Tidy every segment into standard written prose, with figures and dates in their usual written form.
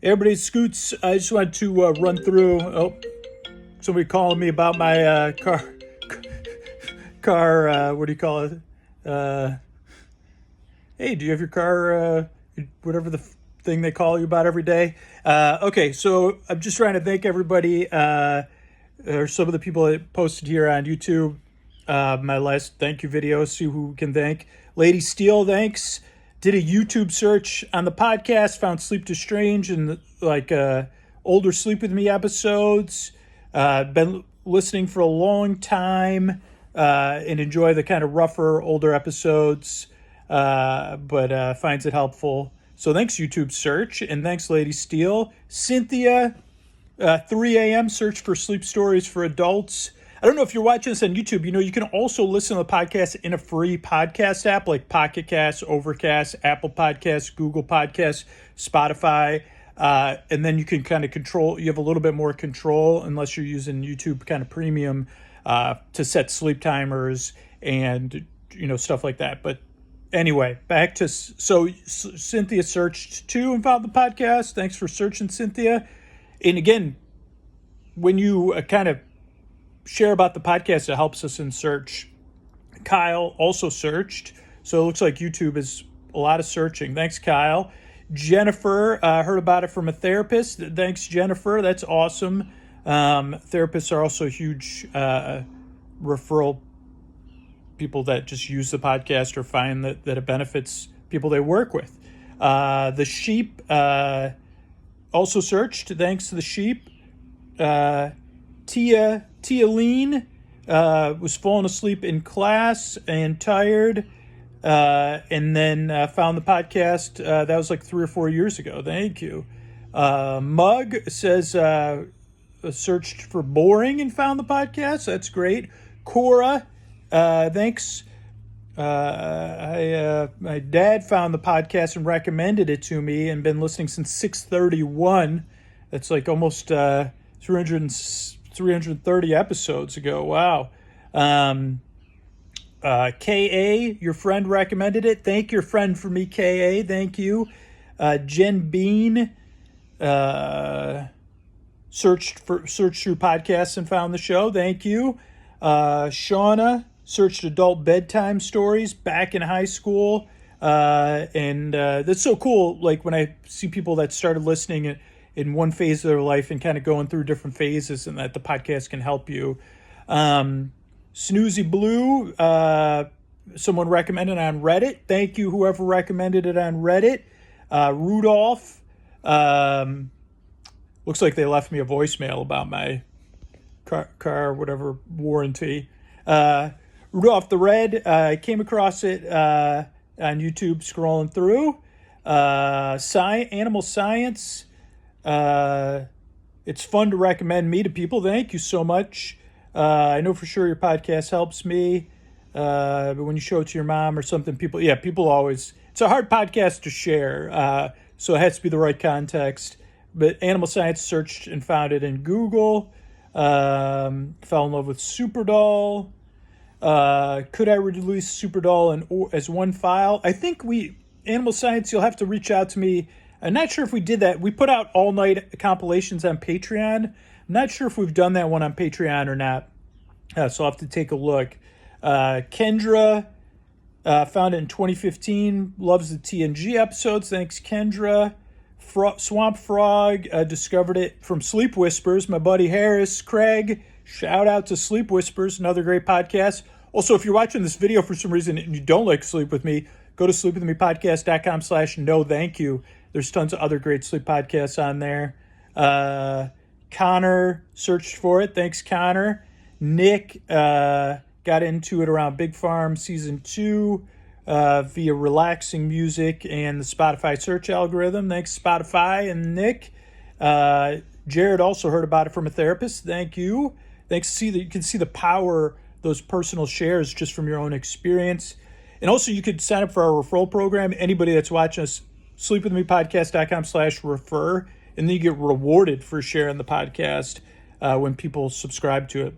Everybody, Scoots, I just wanted to run through. Oh, somebody calling me about my car. What do you call it? Uh, hey, do you have your car? Whatever the thing they call you about every day. Okay, so I'm just trying to thank everybody, or some of the people that posted here on YouTube. My last thank you video. See who we can thank. Lady Steele, thanks. Did a YouTube search on the podcast, found Sleep to Strange and older Sleep With Me episodes. Been listening for a long time and enjoy the kind of rougher, older episodes, but finds it helpful. So thanks, YouTube search, and thanks, Lady Steele. Cynthia, 3 a.m. search for sleep stories for adults. I don't know if you're watching this on YouTube, you can also listen to the podcast in a free podcast app like Pocket Cast, Overcast, Apple Podcasts, Google Podcasts, Spotify. And then you can kind of you have a little bit more control unless you're using YouTube kind of premium to set sleep timers and, stuff like that. But anyway, back to, so Cynthia searched too and found the podcast. Thanks for searching, Cynthia. And again, when you kind of share about the podcast, it helps us in search. Kyle also searched, so it looks like YouTube is a lot of searching. Thanks, Kyle. Jennifer, heard about it from a therapist. Thanks, Jennifer. That's awesome. Therapists are also huge referral people that just use the podcast or find that it benefits people they work with. The sheep also searched. Thanks to the sheep. Tia Lean was falling asleep in class and tired, and then found the podcast. That was like 3 or 4 years ago. Thank you. Mug says searched for boring and found the podcast. That's great. Cora, thanks. My dad found the podcast and recommended it to me and been listening since 631. That's like almost 330 episodes ago. Wow. K.A., your friend recommended it. Thank your friend for me, K.A. Thank you. Jen Bean searched through podcasts and found the show. Thank you. Shauna searched adult bedtime stories back in high school. And that's so cool. Like when I see people that started listening in one phase of their life and kind of going through different phases, and that the podcast can help you. Snoozy Blue, someone recommended on Reddit. Thank you, whoever recommended it on Reddit. Rudolph, looks like they left me a voicemail about my car whatever warranty. Rudolph the Red, I came across it on YouTube scrolling through. Animal Science. It's fun to recommend me to people. Thank you so much. I know for sure your podcast helps me. But when you show it to your mom or something, people always, it's a hard podcast to share. So it has to be the right context. But Animal Science searched and found it in Google. Fell in love with Superdoll. Could I release Superdoll as one file? I think Animal Science, you'll have to reach out to me. I'm not sure if we did that. We put out all-night compilations on Patreon. I'm not sure if we've done that one on Patreon or not. So I'll have to take a look. Kendra found it in 2015. Loves the TNG episodes. Thanks, Kendra. Swamp Frog discovered it from Sleep Whispers. My buddy Harris. Craig, shout out to Sleep Whispers, another great podcast. Also, if you're watching this video for some reason and you don't like Sleep With Me, go to sleepwithmepodcast.com/no thank you. There's tons of other great sleep podcasts on there. Connor searched for it. Thanks, Connor. Nick got into it around Big Farm Season 2 via relaxing music and the Spotify search algorithm. Thanks, Spotify and Nick. Jared also heard about it from a therapist. Thank you. Thanks. You can see the power, those personal shares just from your own experience. And also you could sign up for our referral program. Anybody that's watching us, sleepwithmepodcast.com/refer, and then you get rewarded for sharing the podcast when people subscribe to it.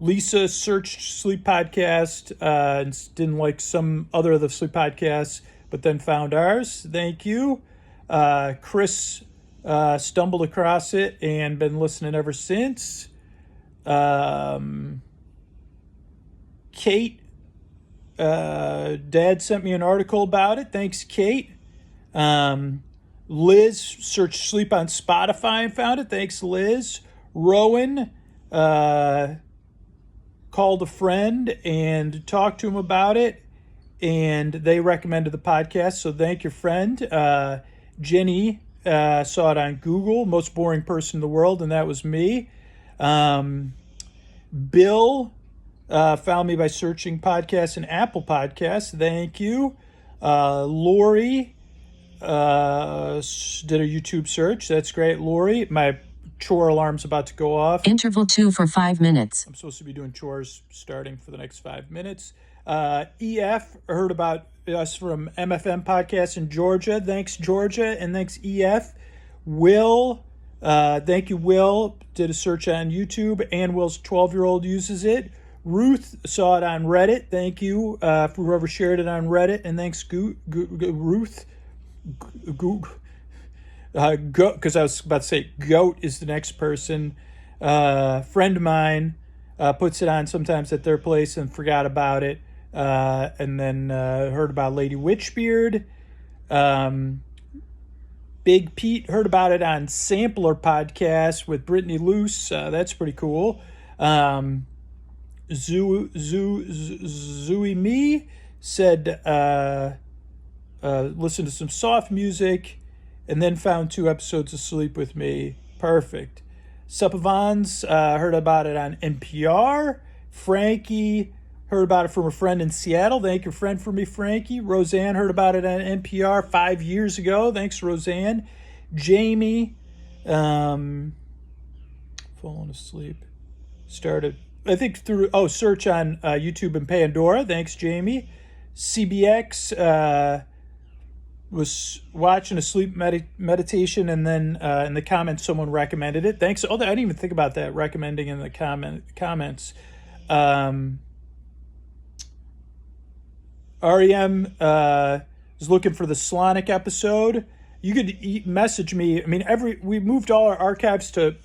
Lisa searched sleep podcast and didn't like some other of the sleep podcasts, but then found ours. Thank you. Chris stumbled across it and been listening ever since. Kate, Dad sent me an article about it. Thanks, Kate. Liz searched sleep on Spotify and found it. Thanks, Liz. Rowan called a friend and talked to him about it, and they recommended the podcast, so thank your friend. Jenny saw it on Google, most boring person in the world, and that was me. Bill found me by searching podcasts in Apple Podcasts. Thank you. Lori did a YouTube search. That's great, Lori. My chore alarm's about to go off. Interval 2 for 5 minutes. I'm supposed to be doing chores starting for the next 5 minutes. EF heard about us from MFM Podcast in Georgia. Thanks, Georgia, and thanks, EF. Will, thank you, Will. Did a search on YouTube, and Will's 12-year-old uses it. Ruth saw it on Reddit. Thank you for whoever shared it on Reddit, and thanks, Ruth. Because I was about to say Goat is the next person. Friend of mine puts it on sometimes at their place and forgot about it. And then heard about Lady Witchbeard. Big Pete heard about it on Sampler Podcast with Brittany Luce. That's pretty cool. Zooey Me said listen to some soft music and then found 2 episodes of Sleep With Me. Perfect. Suppavans heard about it on NPR. Frankie heard about it from a friend in Seattle. Thank your friend for me, Frankie. Roseanne heard about it on NPR 5 years ago. Thanks, Roseanne. Jamie, falling asleep. Started, I think, through, search on YouTube and Pandora. Thanks, Jamie. CBX was watching a sleep meditation, and then in the comments someone recommended it. Thanks. I didn't even think about that, recommending in the comments. REM is looking for the Slonic episode. You could message me. I mean, we moved all our archives to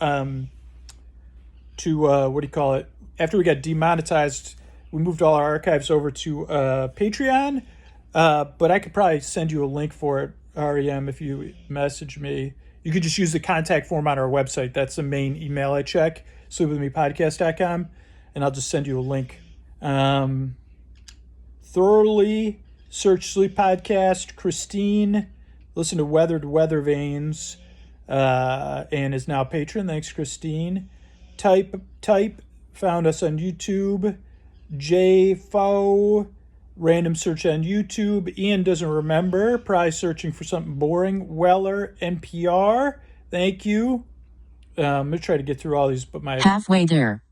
what do you call it? After we got demonetized, we moved all our archives over to Patreon. But I could probably send you a link for it, REM, if you message me. You could just use the contact form on our website. That's the main email I check, sleepwithmepodcast.com, and I'll just send you a link. Thoroughly search Sleep Podcast. Christine listened to Weather Vanes and is now a patron. Thanks, Christine. Type found us on YouTube. JFO random search on YouTube. Ian doesn't remember, probably searching for something boring. Weller, NPR, thank you. I'm gonna try to get through all these, but my halfway there.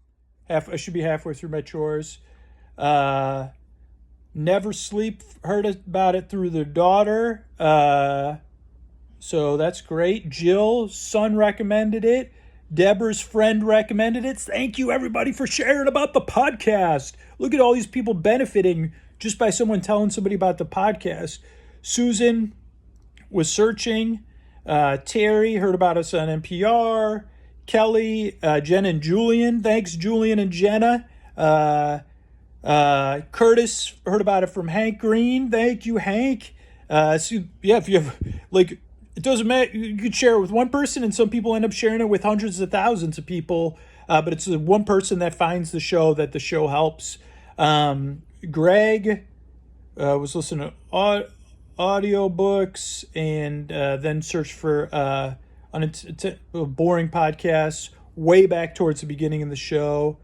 I should be halfway through my chores. Never Sleep heard about it through their daughter, so that's great. Jill's son recommended it. Deborah's friend recommended it. Thank you, everybody, for sharing about the podcast. Look at all these people benefiting just by someone telling somebody about the podcast. Susan was searching. Terry heard about us on NPR. Kelly, Jen and Julian. Thanks, Julian and Jenna. Curtis heard about it from Hank Green. Thank you, Hank. If you have, it doesn't matter. You could share it with one person, and some people end up sharing it with hundreds of thousands of people. But it's the one person that finds the show that the show helps. Greg was listening to audiobooks and then searched for boring podcasts way back towards the beginning of the show.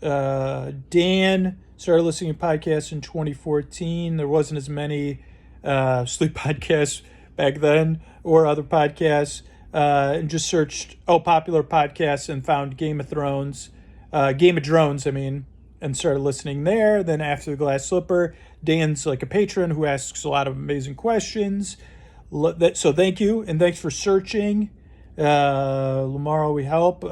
Dan started listening to podcasts in 2014. There wasn't as many sleep podcasts back then or other podcasts. And just searched popular podcasts and found Game of Drones, and started listening there. Then After the Glass Slipper, Dan's like a patron who asks a lot of amazing questions. So thank you, and thanks for searching. Lamar, we help.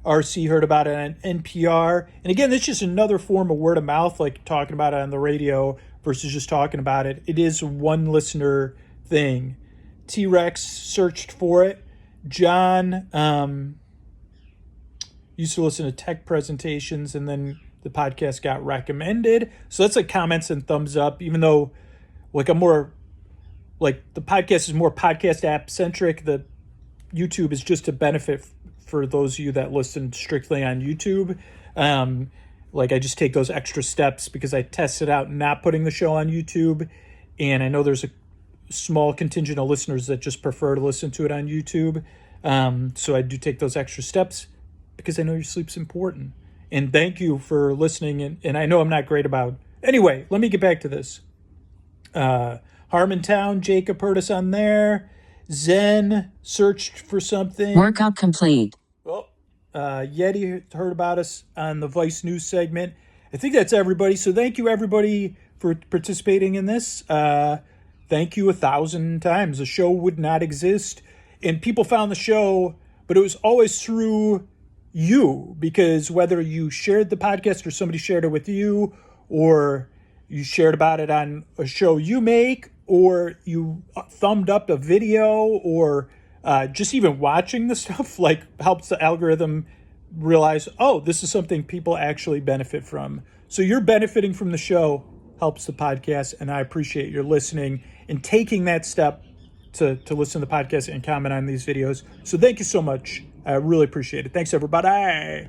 RC heard about it on NPR. And again, this is just another form of word of mouth, like talking about it on the radio versus just talking about it. It is a one listener thing. T-Rex searched for it. John used to listen to tech presentations, and then the podcast got recommended. So that's like comments and thumbs up, even though like I'm more like the podcast is more podcast app centric. The YouTube is just a benefit for those of you that listen strictly on YouTube. Like I just take those extra steps because I tested out not putting the show on YouTube. And I know there's a small contingent of listeners that just prefer to listen to it on YouTube. So I do take those extra steps because I know your sleep's important. And thank you for listening. And I know I'm not great about... Anyway, let me get back to this. Harmontown, Jacob heard us on there. Zen searched for something. Workout complete. Well, Yeti heard about us on the Vice News segment. I think that's everybody. So thank you, everybody, for participating in this. Thank you 1,000 times. The show would not exist. And people found the show, but it was always through you, because whether you shared the podcast or somebody shared it with you, or you shared about it on a show you make, or you thumbed up a video, or just even watching the stuff like helps the algorithm realize, oh, this is something people actually benefit from. So you're benefiting from the show, helps the podcast, and I appreciate your listening and taking that step to listen to the podcast and comment on these videos. So thank you so much. I really appreciate it. Thanks, everybody.